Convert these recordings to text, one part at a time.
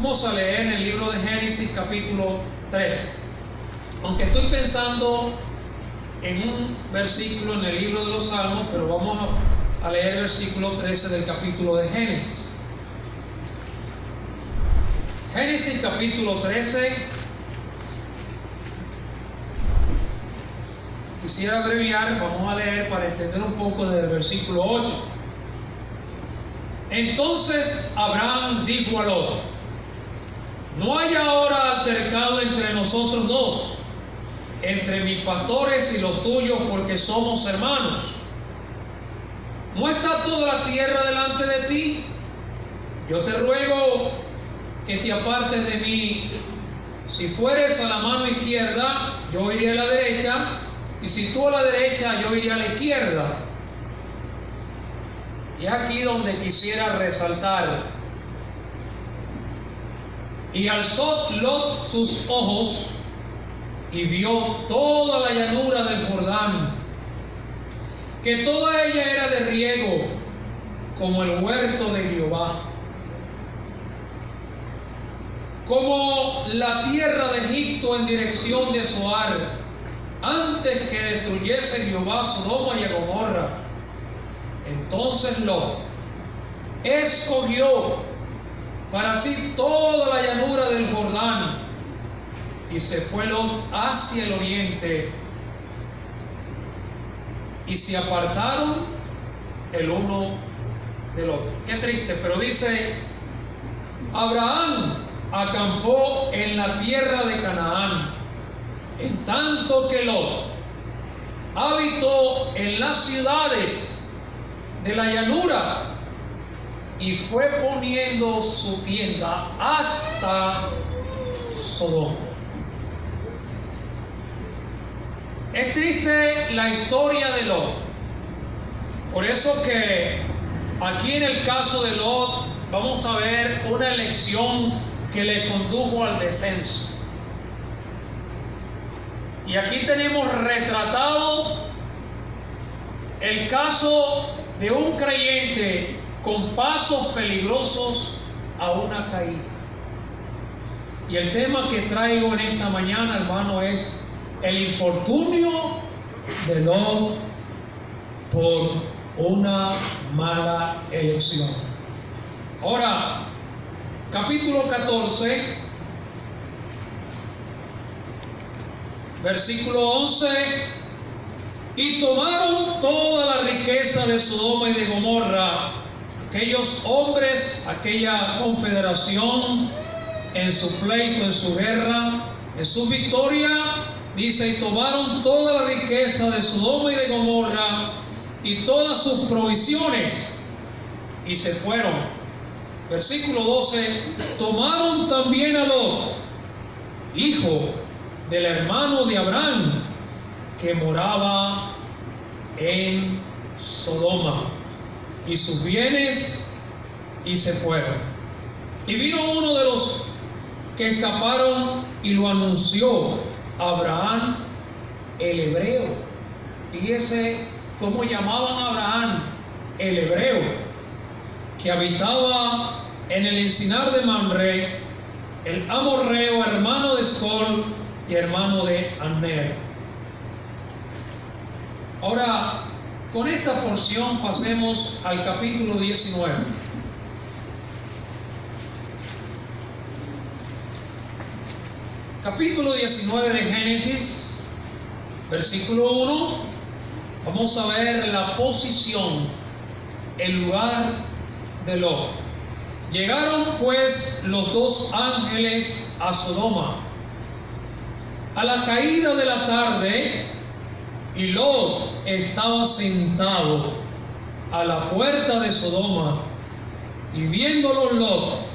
Vamos a leer en el libro de Génesis capítulo 13. Aunque estoy pensando en un versículo en el libro de los Salmos, pero vamos a leer el versículo 13 del capítulo de Génesis. Génesis capítulo 13. Quisiera abreviar, vamos a leer para entender un poco del versículo 8. Entonces Abraham dijo a Lot: no hay ahora altercado entre nosotros dos, entre mis pastores y los tuyos, porque somos hermanos. ¿No está toda la tierra delante de ti? Yo te ruego que te apartes de mí. Si fueres a la mano izquierda, yo iré a la derecha, y si tú a la derecha, yo iré a la izquierda. Y aquí donde quisiera resaltar: y alzó Lot sus ojos y vio toda la llanura del Jordán, que toda ella era de riego, como el huerto de Jehová, como la tierra de Egipto en dirección de Zoar, antes que destruyese Jehová Sodoma y a Gomorra. Entonces Lot escogió para sí toda la llanura del Jordán, y se fue Lot hacia el oriente, y se apartaron el uno del otro. Qué triste, pero dice: Abraham acampó en la tierra de Canaán, en tanto que Lot habitó en las ciudades de la llanura, y fue poniendo su tienda hasta Sodoma. Es triste la historia de Lot. Por eso que aquí en el caso de Lot vamos a ver una elección que le condujo al descenso. Y aquí tenemos retratado el caso de un creyente con pasos peligrosos a una caída. Y el tema que traigo en esta mañana, hermano, es el infortunio de Lot por una mala elección. Ahora, capítulo 14, versículo 11: y tomaron toda la riqueza de Sodoma y de Gomorra, aquellos hombres, aquella confederación, en su pleito, en su guerra, en su victoria. Dice: y tomaron toda la riqueza de Sodoma y de Gomorra y todas sus provisiones, y se fueron. Versículo 12: tomaron también a Lot, hijo del hermano de Abraham, que moraba en Sodoma, y sus bienes, y se fueron. Y vino uno de los que escaparon y lo anunció a Abraham, el hebreo. Fíjese cómo llamaban a Abraham, el hebreo, que habitaba en el encinar de Mamre, el amorreo, hermano de Escol y hermano de Aner. Ahora, con esta porción pasemos al capítulo 19. Capítulo 19 de Génesis, versículo 1. Vamos a ver la posición, el lugar de Lot. Llegaron pues los dos ángeles a Sodoma a la caída de la tarde, y Lot estaba sentado a la puerta de Sodoma, y viéndolo Lot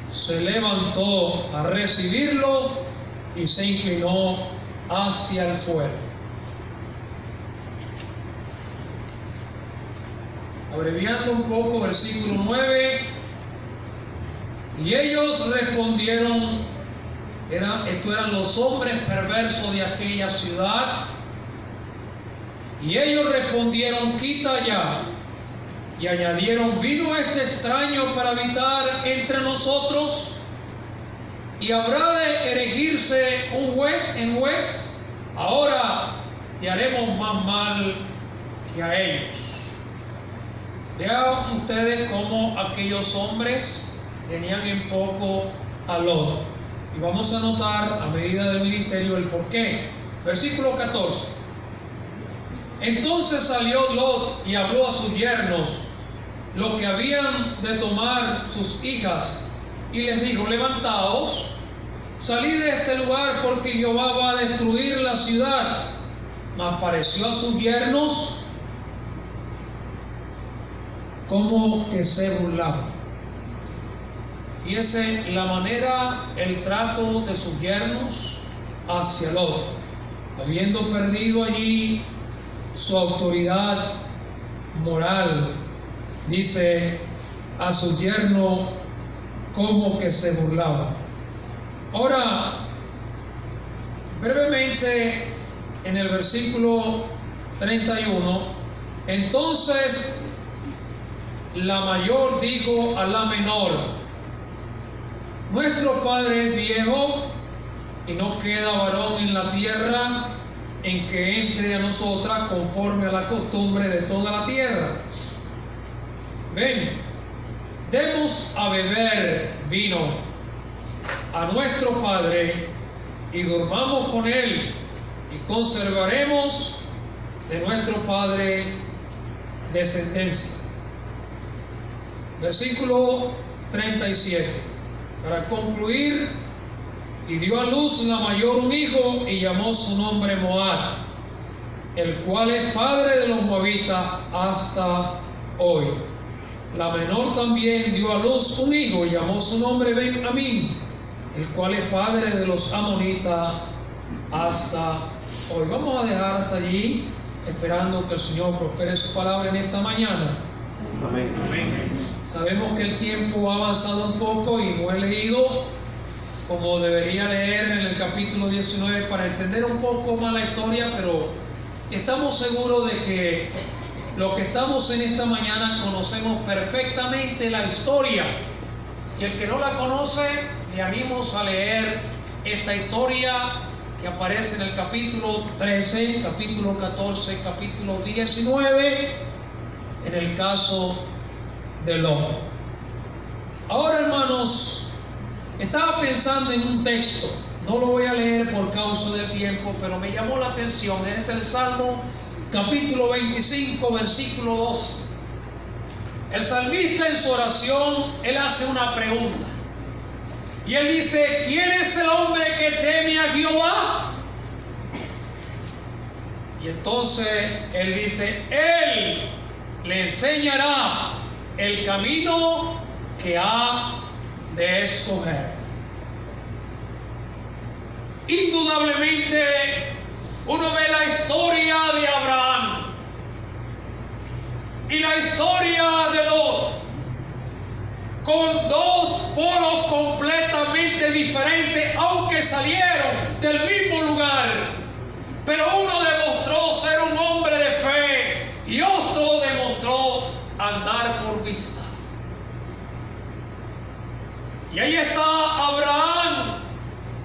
se levantó a recibirlo y se inclinó hacia el fuego. Abreviando un poco, versículo 9: y ellos respondieron, estos eran los hombres perversos de aquella ciudad, y ellos respondieron: quita allá. Y añadieron: ¿vino este extraño para habitar entre nosotros? y habrá de erigirse un juez en juez. Ahora te haremos más mal que a ellos. Vean ustedes cómo aquellos hombres tenían en poco a Lot. Y vamos a notar a medida del ministerio el porqué. Versículo 14. Entonces salió Lot y habló a sus yernos, los que habían de tomar sus hijas, y les dijo: levantaos, salid de este lugar, porque Jehová va a destruir la ciudad. Mas pareció a sus yernos como que se burlaban. Fíjense la manera, el trato de sus yernos hacia Lot, habiendo perdido allí su autoridad moral. Dice a su yerno como que se burlaba. Ahora, brevemente, en el versículo 31, entonces la mayor dijo a la menor: nuestro padre es viejo y no queda varón en la tierra en que entre a nosotras conforme a la costumbre de toda la tierra. Ven, demos a beber vino a nuestro padre y durmamos con él, y conservaremos de nuestro padre descendencia. Versículo 37. Para concluir, y dio a luz la mayor un hijo, y llamó su nombre Moab, el cual es padre de los moabitas hasta hoy. La menor también dio a luz un hijo, y llamó su nombre Benjamín, el cual es padre de los amonitas hasta hoy. Vamos a dejar hasta allí, esperando que el Señor prospere su palabra en esta mañana. Amén. Amén. Sabemos que el tiempo ha avanzado un poco y no he leído como debería leer en el capítulo 19 para entender un poco más la historia, pero estamos seguros de que los que estamos en esta mañana conocemos perfectamente la historia, y el que no la conoce, le animo a leer esta historia que aparece en el capítulo 13, capítulo 14, capítulo 19, en el caso de Lot. Ahora, hermanos, estaba pensando en un texto, no lo voy a leer por causa del tiempo, pero me llamó la atención. Es el Salmo capítulo 25, versículo 12. El salmista, en su oración, él hace una pregunta, y él dice: ¿quién es el hombre que teme a Jehová? Y entonces él dice: él le enseñará el camino que ha de escoger. Indudablemente, uno ve la historia de Abraham y la historia de Lot con dos polos completamente diferentes, aunque salieron del mismo lugar, pero uno demostró ser un hombre de fe y otro demostró andar por vista. Y ahí está Abraham,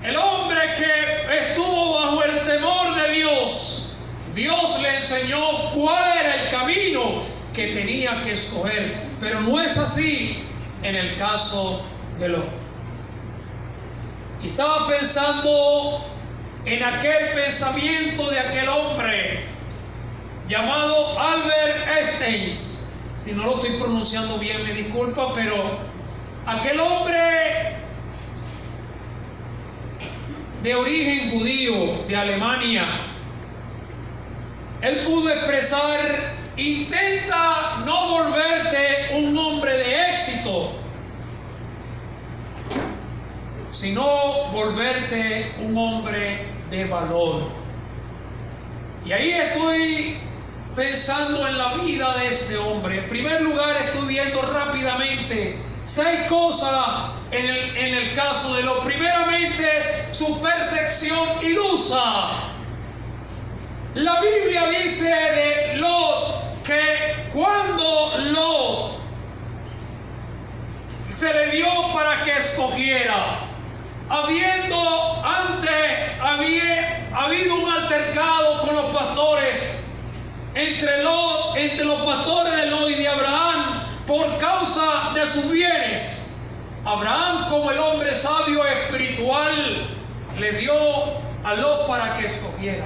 el hombre que estuvo bajo el temor de Dios. Dios le enseñó cuál era el camino que tenía que escoger, pero no es así en el caso de Lot. Y estaba pensando en aquel pensamiento de aquel hombre llamado Albert Einstein. Si no lo estoy pronunciando bien, me disculpa, pero aquel hombre de origen judío de Alemania, él pudo expresar: intenta no volverte un hombre de éxito, sino volverte un hombre de valor. Y ahí estoy pensando en la vida de este hombre. En primer lugar, estoy viendo rápidamente 6 cosas en el caso de Lot. Primeramente, su percepción ilusa. La Biblia dice de Lot que cuando Lot se le dio para que escogiera, habiendo antes habido un altercado con los pastores, entre los pastores de Lot y de Abraham, por causa de sus bienes. Abraham, como el hombre sabio espiritual, le dio a Lot para que escogiera.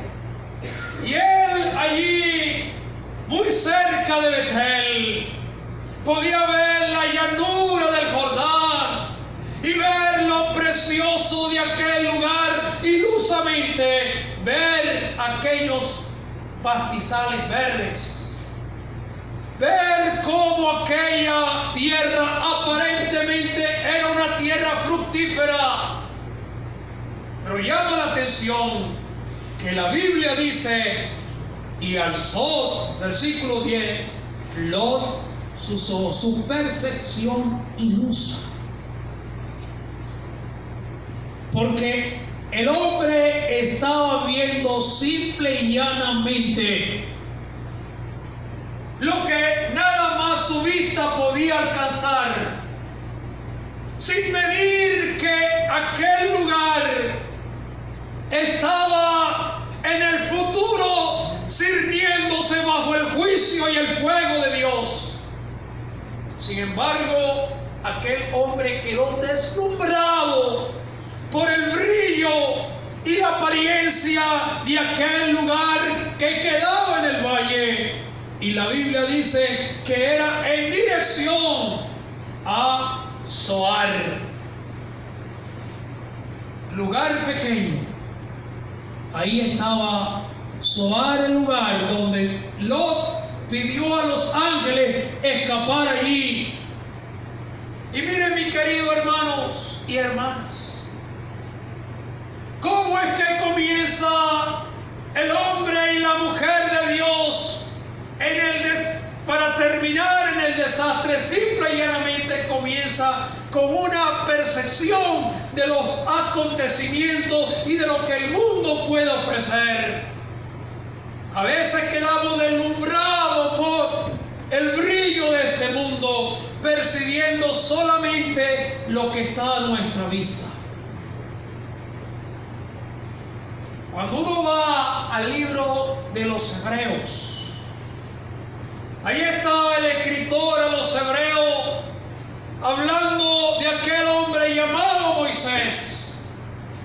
Y él allí, muy cerca de Betel, podía ver la llanura del Jordán y ver lo precioso de aquel lugar, ilusamente ver aquellos pastizales verdes, ver cómo aquella tierra aparentemente era una tierra fructífera. Pero llama la atención que la Biblia dice: y alzó, versículo 10, Lot sus ojos, su percepción ilusa. Porque el hombre estaba viendo simple y llanamente lo que nada más su vista podía alcanzar, sin medir que aquel lugar estaba en el futuro sirviéndose bajo el juicio y el fuego de Dios. Sin embargo, aquel hombre quedó deslumbrado por el brillo y la apariencia de aquel lugar que quedaba en el valle. Y la Biblia dice que era en dirección a Zoar, lugar pequeño. Ahí estaba Zoar, el lugar donde Lot pidió a los ángeles escapar allí. Y miren, mis queridos hermanos y hermanas, ¿cómo es que comienza el hombre y la mujer de Dios para terminar en el desastre? Simple y llanamente comienza con una percepción de los acontecimientos y de lo que el mundo puede ofrecer. A veces quedamos deslumbrados por el brillo de este mundo, percibiendo solamente lo que está a nuestra vista. Cuando uno va al libro de los Hebreos, ahí está el escritor a los Hebreos hablando de aquel hombre llamado Moisés.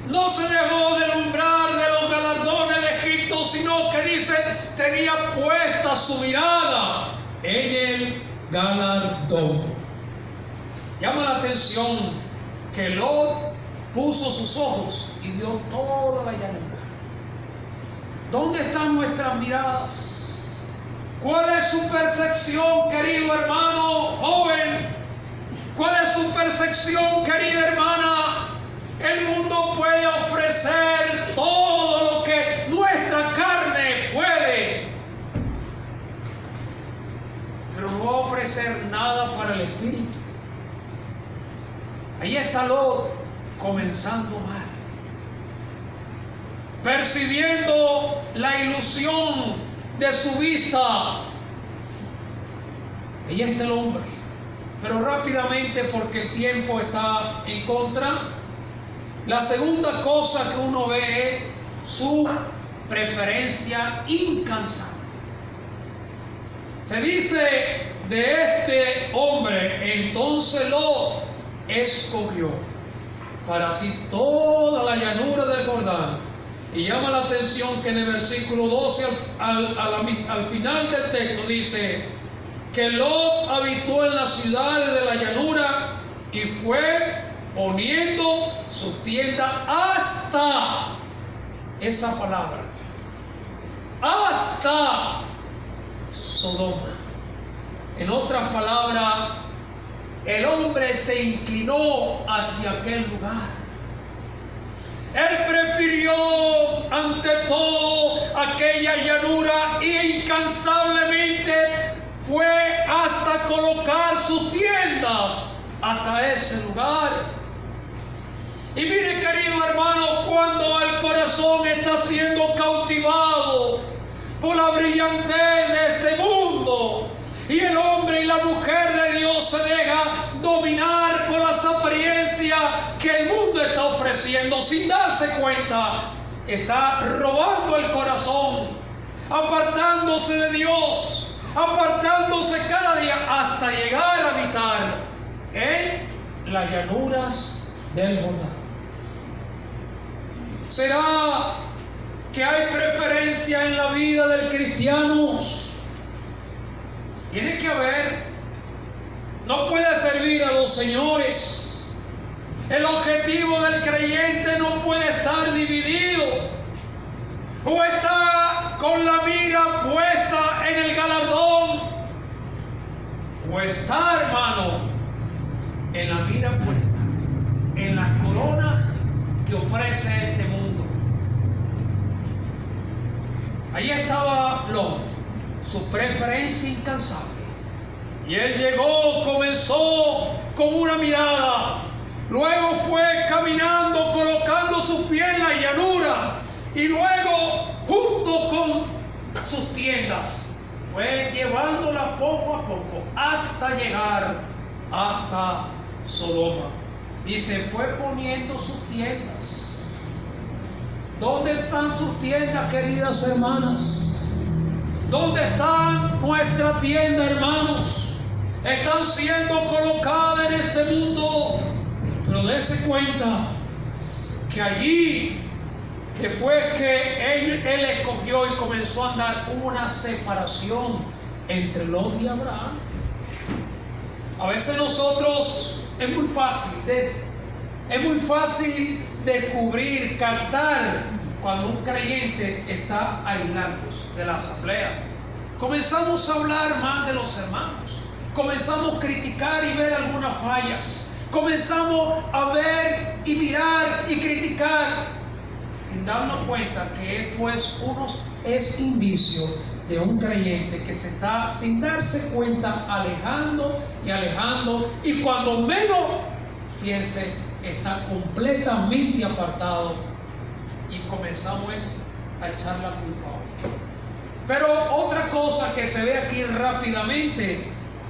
No se dejó deslumbrar de los galardones de Egipto, sino que dice, tenía puesta su mirada en el galardón. Llama la atención que Lot puso sus ojos y vio toda la llanura. ¿Dónde están nuestras miradas? ¿Cuál es su percepción, querido hermano joven? ¿Cuál es su percepción, querida hermana? El mundo puede ofrecer todo lo que nuestra carne puede, pero no va a ofrecer nada para el espíritu. Ahí está Lot comenzando mal, percibiendo la ilusión de su vista. Ahí está el hombre. Pero rápidamente, porque el tiempo está en contra, la segunda cosa que uno ve es su preferencia incansable. Se dice de este hombre: entonces Lot escogió para sí toda la llanura del Jordán. Y llama la atención que en el versículo 12 al final del texto dice que Lot habitó en las ciudades de la llanura y fue poniendo su tienda hasta, esa palabra, hasta Sodoma. En otras palabras, el hombre se inclinó hacia aquel lugar. Él prefirió ante todo aquella llanura e incansablemente fue hasta colocar sus tiendas hasta ese lugar. Y mire, querido hermano, cuando el corazón está siendo cautivado por la brillantez de este mundo y el hombre y la mujer de Dios se deja dominar por las apariencias que el mundo está ofreciendo, ofreciendo sin darse cuenta, está robando el corazón, apartándose de Dios, apartándose cada día hasta llegar a habitar en las llanuras del Jordán. ¿Será que hay preferencia en la vida del cristiano? Tiene que haber. No puede servir a dos señores. El objetivo del creyente no puede estar dividido. O está con la mira puesta en el galardón, o está, hermano, en la mira puesta en las coronas que ofrece este mundo. Ahí estaba Lot, su preferencia incansable. Y él llegó, comenzó con una mirada, luego fue caminando, colocando sus pies en la llanura, y luego, junto con sus tiendas, fue llevándola poco a poco hasta llegar hasta Sodoma. Y se fue poniendo sus tiendas. ¿Dónde están sus tiendas, queridas hermanas? ¿Dónde están nuestra tienda, hermanos? Están siendo colocadas en este mundo. Pero dése cuenta que allí que fue que él escogió y comenzó a andar una separación entre Lot y Abraham. A veces nosotros es muy fácil descubrir, captar cuando un creyente está aislados de la asamblea. Comenzamos a hablar mal de los hermanos, comenzamos a criticar y ver algunas fallas, comenzamos a ver y mirar y criticar, sin darnos cuenta que esto es indicio de un creyente que se está, sin darse cuenta, alejando, y cuando menos piense, está completamente apartado, y comenzamos a echar la culpa a otro. Pero otra cosa que se ve aquí rápidamente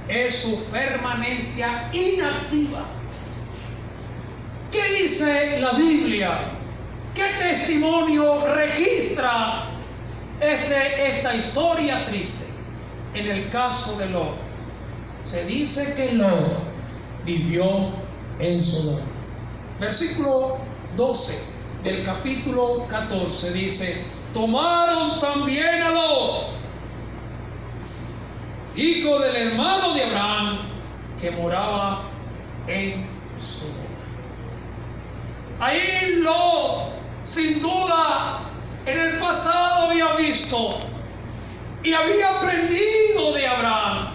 es su permanencia inactiva. ¿Qué dice la Biblia? ¿Qué testimonio registra esta historia triste? En el caso de Lot, se dice que Lot vivió en Sodoma. Versículo 12 del capítulo 14 dice: tomaron también a Lot, hijo del hermano de Abraham, que moraba en Sodoma. Ahí Lot, sin duda, en el pasado había visto y había aprendido de Abraham.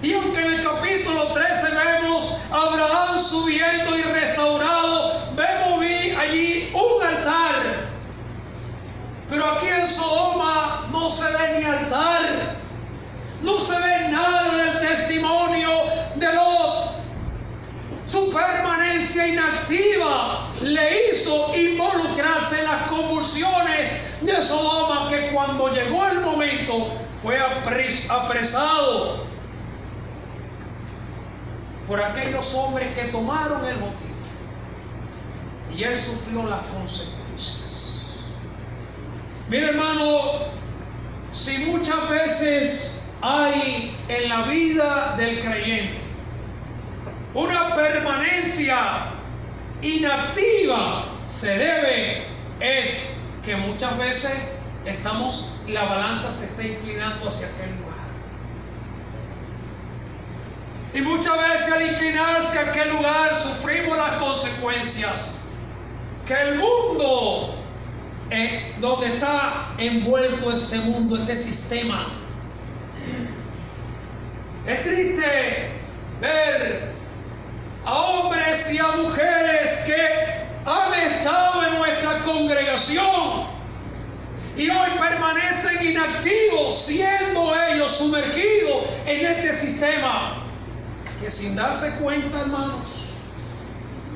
Y aunque en el capítulo 13 vemos a Abraham subiendo y restaurado, vemos allí un altar. Pero aquí en Sodoma no se ve ni altar, no se ve nada del testimonio de Lot. Su permanencia inactiva le hizo involucrarse en las convulsiones de Sodoma, que cuando llegó el momento fue apresado por aquellos hombres que tomaron el botín, y él sufrió las consecuencias. Mira, hermano, si muchas veces hay en la vida del creyente una permanencia inactiva, se debe es que muchas veces la balanza se está inclinando hacia aquel lugar. Y muchas veces al inclinarse a aquel lugar sufrimos las consecuencias que el mundo, donde está envuelto este mundo, este sistema. Es triste ver a hombres y a mujeres que han estado en nuestra congregación y hoy permanecen inactivos, siendo ellos sumergidos en este sistema, que sin darse cuenta, hermanos,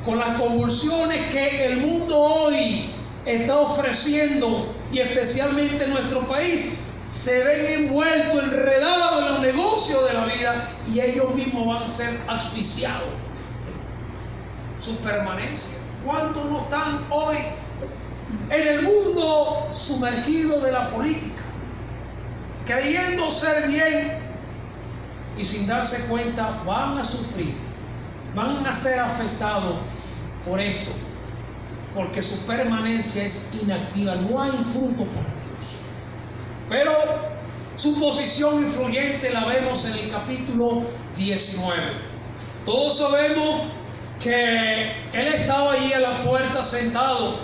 con las convulsiones que el mundo hoy está ofreciendo, y especialmente en nuestro país, se ven envueltos, enredados en los negocios de la vida, y ellos mismos van a ser asfixiados. su permanencia. ¿Cuántos no están hoy en el mundo sumergido de la política, creyendo ser bien y sin darse cuenta van a sufrir, van a ser afectados por esto, porque su permanencia es inactiva, no hay fruto para Dios? Pero su posición influyente la vemos en el capítulo 19. Todos sabemos que él estaba allí a la puerta sentado.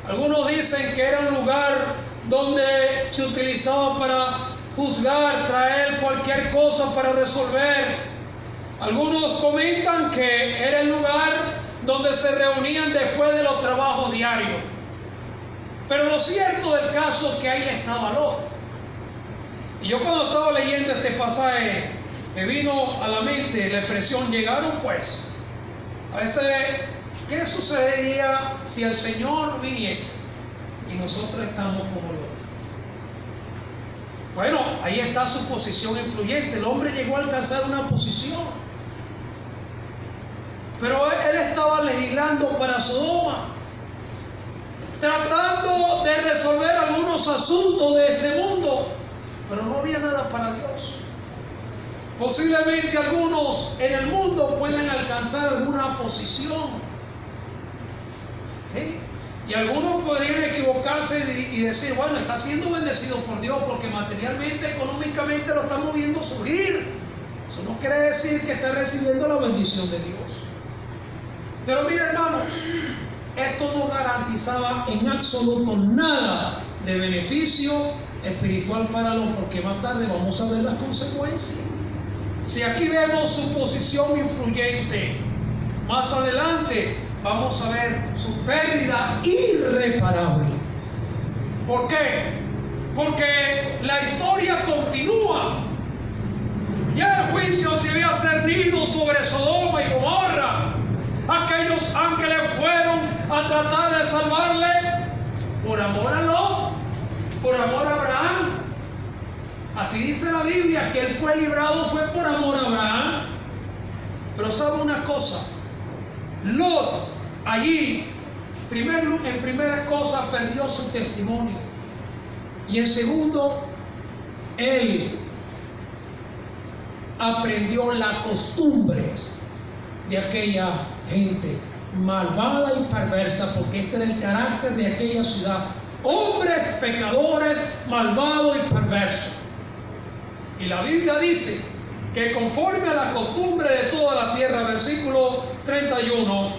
Algunos dicen que era un lugar donde se utilizaba para juzgar, traer cualquier cosa para resolver. Algunos comentan que era el lugar donde se reunían después de los trabajos diarios. Pero lo cierto del caso es que ahí estaba Lot. Y yo cuando estaba leyendo este pasaje, me vino a la mente la expresión llegaron pues. A veces, ¿qué sucedería si el Señor viniese y nosotros estamos como Lot? Bueno, ahí está su posición influyente. El hombre llegó a alcanzar una posición, pero él estaba legislando para Sodoma, tratando de resolver algunos asuntos de este mundo, pero no había nada para Dios. Posiblemente algunos en el mundo pueden alcanzar alguna posición, ¿sí? Y algunos podrían equivocarse y decir, bueno, está siendo bendecido por Dios porque materialmente, económicamente lo estamos viendo surgir. Eso no quiere decir que está recibiendo la bendición de Dios. Pero mira, hermanos, esto no garantizaba en absoluto nada de beneficio espiritual para los, porque más tarde vamos a ver las consecuencias. Si aquí vemos su posición influyente, más adelante vamos a ver su pérdida irreparable. ¿Por qué? Porque la historia continúa. Ya el juicio se había cernido sobre Sodoma y Gomorra. Aquellos ángeles fueron a tratar de salvarle por amor a Lot, por amor a Abraham. Así dice la Biblia, que él fue librado fue por amor a Abraham. Pero sabe una cosa, Lot allí, en primera cosa, perdió su testimonio. Y en segundo, él aprendió las costumbres de aquella gente malvada y perversa, porque este era el carácter de aquella ciudad: hombres pecadores, malvados y perversos. Y la Biblia dice que conforme a la costumbre de toda la tierra, versículo 31,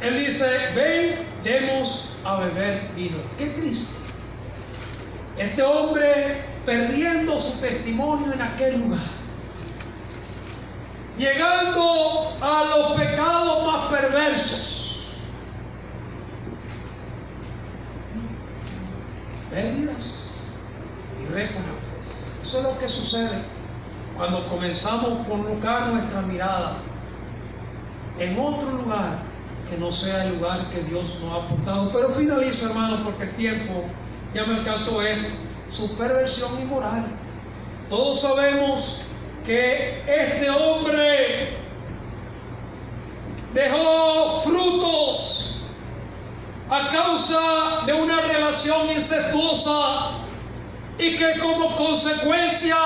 él dice: ven, demos a beber vino. Qué triste. Este hombre perdiendo su testimonio en aquel lugar, llegando a los pecados más perversos, pérdidas irreparables. Eso es lo que sucede cuando comenzamos a colocar nuestra mirada en otro lugar que no sea el lugar que Dios nos ha aportado. Pero finalizo, hermano, porque el tiempo ya me alcanzó. Es su perversión inmoral. Todos sabemos que este hombre dejó frutos a causa de una relación incestuosa, y que como consecuencia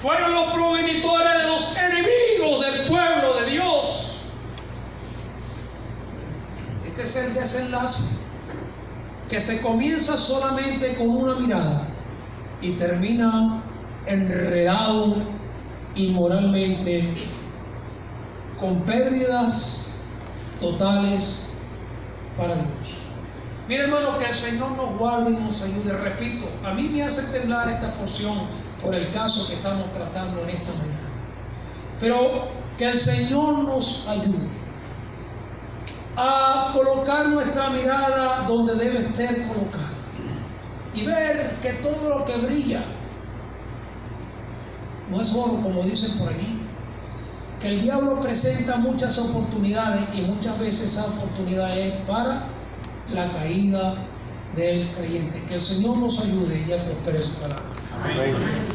fueron los progenitores de los enemigos del pueblo de Dios. Este es el desenlace, que se comienza solamente con una mirada y termina enredado inmoralmente, con pérdidas totales para Dios. Mira, hermano, que el Señor nos guarde y nos ayude. Repito, a mí me hace temblar esta porción por el caso que estamos tratando en esta mañana. Pero que el Señor nos ayude a colocar nuestra mirada donde debe estar colocada y ver que todo lo que brilla no es oro, como dicen por allí. Que el diablo presenta muchas oportunidades, y muchas veces esa oportunidad es para la caída del creyente. Que el Señor nos ayude y prospere su palabra. Amén.